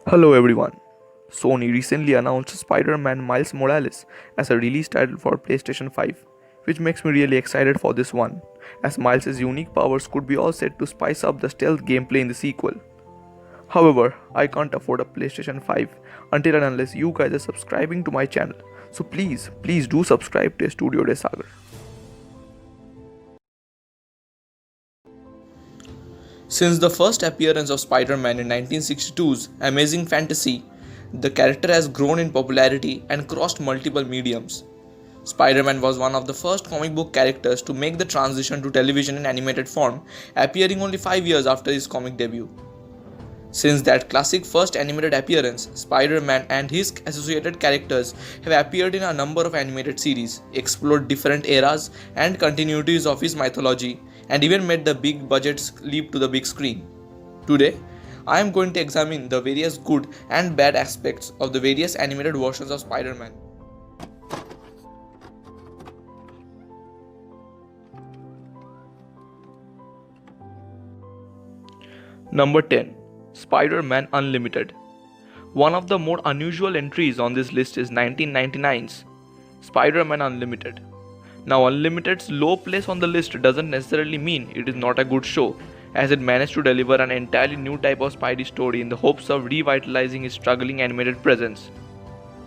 Hello everyone. Sony recently announced Spider-Man Miles Morales as a release title for PlayStation 5, which makes me really excited for this one, as Miles' unique powers could be all set to spice up the stealth gameplay in the sequel. However, I can't afford a PlayStation 5 until and unless you guys are subscribing to my channel, so please do subscribe to Studio De Sagar. Since the first appearance of Spider-Man in 1962's Amazing Fantasy, the character has grown in popularity and crossed multiple mediums. Spider-Man was one of the first comic book characters to make the transition to television in animated form, appearing only 5 years after his comic debut. Since that classic first animated appearance, Spider-Man and his associated characters have appeared in a number of animated series, explored different eras and continuities of his mythology, and even made the big budget leap to the big screen. Today, I am going to examine the various good and bad aspects of the various animated versions of Spider-Man. Number 10. Spider-Man Unlimited. One of the more unusual entries on this list is 1999's Spider-Man Unlimited. Now, Unlimited's low place on the list doesn't necessarily mean it is not a good show, as it managed to deliver an entirely new type of Spidey story in the hopes of revitalizing his struggling animated presence.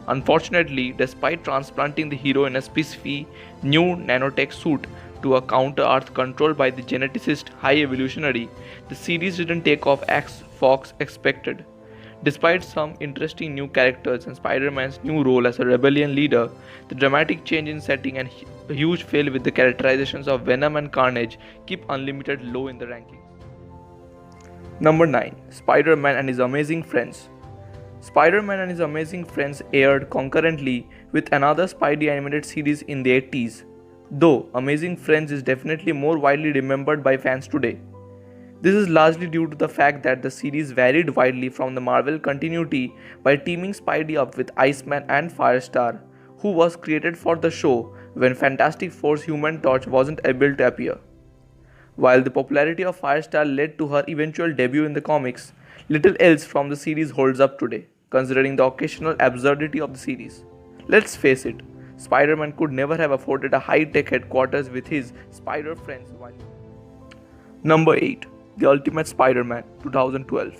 Unfortunately, despite transplanting the hero in a specific new nanotech suit to a counter-Earth controlled by the geneticist High Evolutionary, the series didn't take off as Fox expected. Despite some interesting new characters and Spider-Man's new role as a rebellion leader, the dramatic change in setting and huge fail with the characterizations of Venom and Carnage keep Unlimited low in the rankings. Number 9. Spider-Man and His Amazing Friends. Spider-Man and His Amazing Friends aired concurrently with another Spidey animated series in the 80s, though Amazing Friends is definitely more widely remembered by fans today. This is largely due to the fact that the series varied widely from the Marvel continuity by teaming Spidey up with Iceman and Firestar, who was created for the show when Fantastic Four's Human Torch wasn't able to appear. While the popularity of Firestar led to her eventual debut in the comics, little else from the series holds up today, considering the occasional absurdity of the series. Let's face it, Spider-Man could never have afforded a high-tech headquarters with his Spider friends. Number 8. The Ultimate Spider-Man 2012.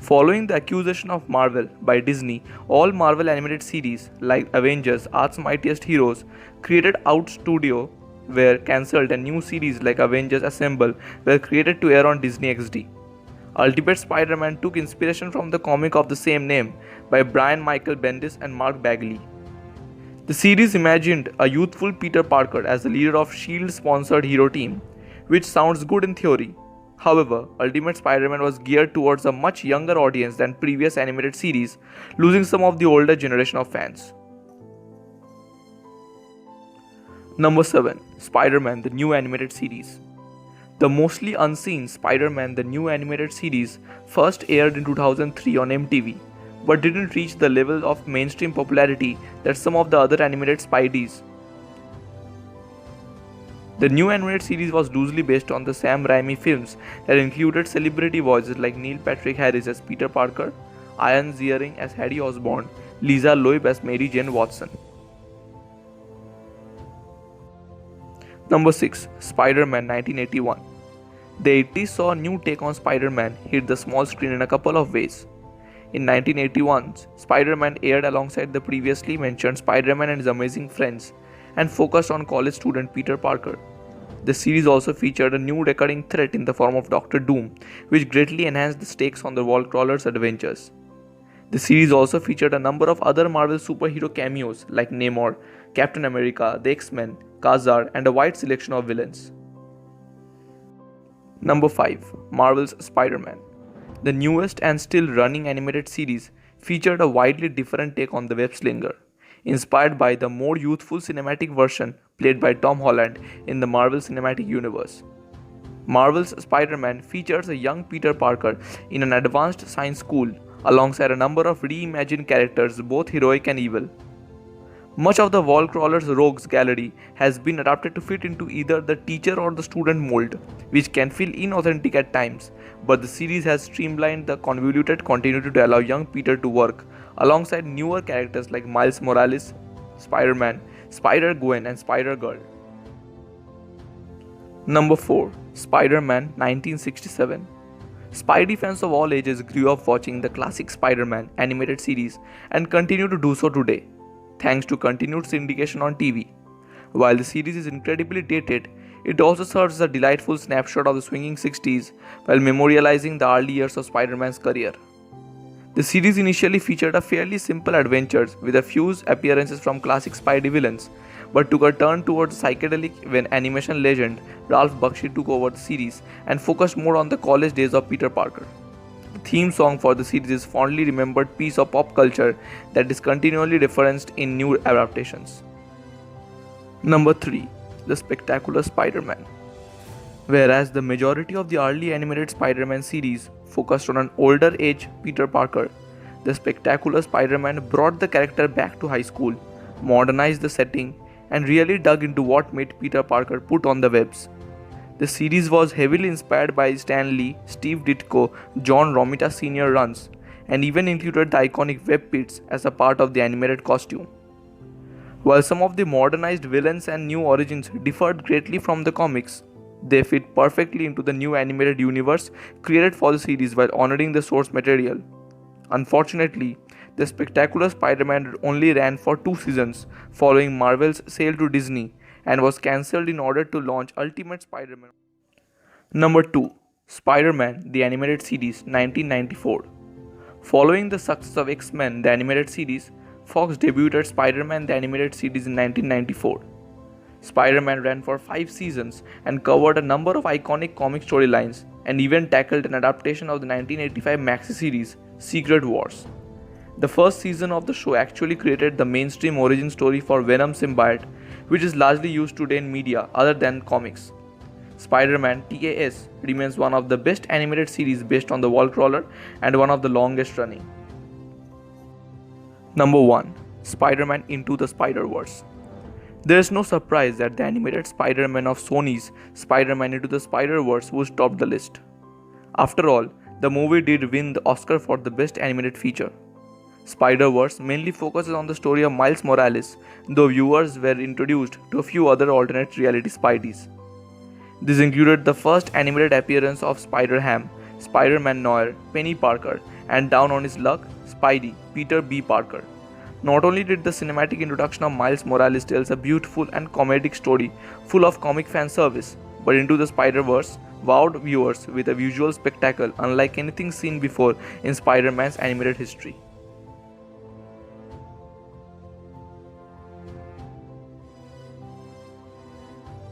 Following the accusation of Marvel by Disney, all Marvel animated series like Avengers, Earth's Mightiest Heroes, created out studio were cancelled and new series like Avengers Assemble were created to air on Disney XD. Ultimate Spider-Man took inspiration from the comic of the same name by Brian Michael Bendis and Mark Bagley. The series imagined a youthful Peter Parker as the leader of S.H.I.E.L.D. sponsored hero team, which sounds good in theory. However, Ultimate Spider-Man was geared towards a much younger audience than previous animated series, losing some of the older generation of fans. Number 7. Spider-Man the New Animated Series. The mostly unseen Spider-Man the New Animated Series first aired in 2003 on MTV, but didn't reach the level of mainstream popularity that some of the other animated Spideys. The new animated series was loosely based on the Sam Raimi films that included celebrity voices like Neil Patrick Harris as Peter Parker, Ian Ziering as Harry Osborn, Lisa Loeb as Mary Jane Watson. Number 6. Spider-Man 1981. The 80s saw a new take on Spider-Man hit the small screen in a couple of ways. In 1981, Spider-Man aired alongside the previously mentioned Spider-Man and His Amazing Friends and focused on college student Peter Parker. The series also featured a new recurring threat in the form of Doctor Doom, which greatly enhanced the stakes on the Wallcrawler's adventures. The series also featured a number of other Marvel superhero cameos like Namor, Captain America, the X-Men, Khazar, and a wide selection of villains. Number 5. Marvel's Spider-Man. The newest and still running animated series featured a widely different take on the web-slinger, inspired by the more youthful cinematic version played by Tom Holland in the Marvel Cinematic Universe. Marvel's Spider-Man features a young Peter Parker in an advanced science school alongside a number of reimagined characters, both heroic and evil. Much of the wall crawler's rogues gallery has been adapted to fit into either the teacher or the student mold, which can feel inauthentic at times, but the series has streamlined the convoluted continuity to allow young Peter to work alongside newer characters like Miles Morales, Spider-Man, Spider-Gwen and Spider-Girl. Number 4. Spider-Man 1967. Spidey fans of all ages grew up watching the classic Spider-Man animated series and continue to do so today, thanks to continued syndication on TV. While the series is incredibly dated, it also serves as a delightful snapshot of the swinging 60s while memorializing the early years of Spider-Man's career. The series initially featured a fairly simple adventures with a few appearances from classic Spidey villains, but took a turn towards psychedelic when animation legend Ralph Bakshi took over the series and focused more on the college days of Peter Parker. The theme song for the series is fondly remembered piece of pop culture that is continually referenced in new adaptations. Number 3. The Spectacular SpiderMan. Whereas the majority of the early animated Spider-Man series focused on an older age Peter Parker, the Spectacular Spider-Man brought the character back to high school, modernized the setting, and really dug into what made Peter Parker put on the webs. The series was heavily inspired by Stan Lee, Steve Ditko, John Romita Sr. runs, and even included the iconic web pits as a part of the animated costume. While some of the modernized villains and new origins differed greatly from the comics, they fit perfectly into the new animated universe created for the series while honoring the source material. Unfortunately, the Spectacular Spider-Man only ran for 2 seasons following Marvel's sale to Disney and was cancelled in order to launch Ultimate Spider-Man. Number 2. Spider-Man the Animated Series 1994. Following the success of X-Men the Animated Series, Fox debuted Spider-Man the Animated Series in 1994. Spider-Man ran for 5 seasons and covered a number of iconic comic storylines and even tackled an adaptation of the 1985 maxi series Secret Wars. The first season of the show actually created the mainstream origin story for Venom symbiote, which is largely used today in media other than comics. Spider-Man TAS remains one of the best animated series based on the wall crawler and one of the longest running. Number 1. Spider-Man Into the Spiderverse. There is no surprise that the animated Spider-Man of Sony's Spider-Man Into the Spider-Verse would top the list. After all, the movie did win the Oscar for the Best Animated Feature. Spider-Verse mainly focuses on the story of Miles Morales, though viewers were introduced to a few other alternate reality Spideys. This included the first animated appearance of Spider-Ham, Spider-Man Noir, Penny Parker, and down on his luck, Spidey, Peter B. Parker. Not only did the cinematic introduction of Miles Morales tell a beautiful and comedic story full of comic fan service, but Into the Spider-Verse wowed viewers with a visual spectacle unlike anything seen before in Spider-Man's animated history.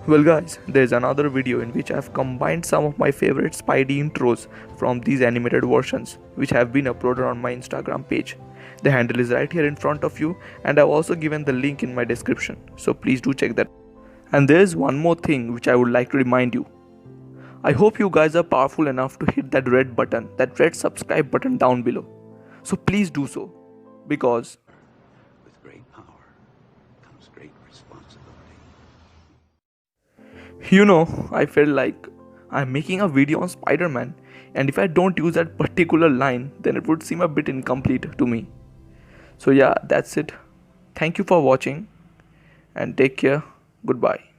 Well guys, there is another video in which I have combined some of my favorite Spidey intros from these animated versions, which have been uploaded on my Instagram page. The handle is right here in front of you, and I've also given the link in my description, so please do check that. And there is one more thing which I would like to remind you. I hope you guys are powerful enough to hit that red button, that red subscribe button down below. So please do so, because with great power comes great responsibility. I felt like I'm making a video on Spider-Man, and if I don't use that particular line, then it would seem a bit incomplete to me. So yeah, that's it. Thank you for watching, and take care. Goodbye.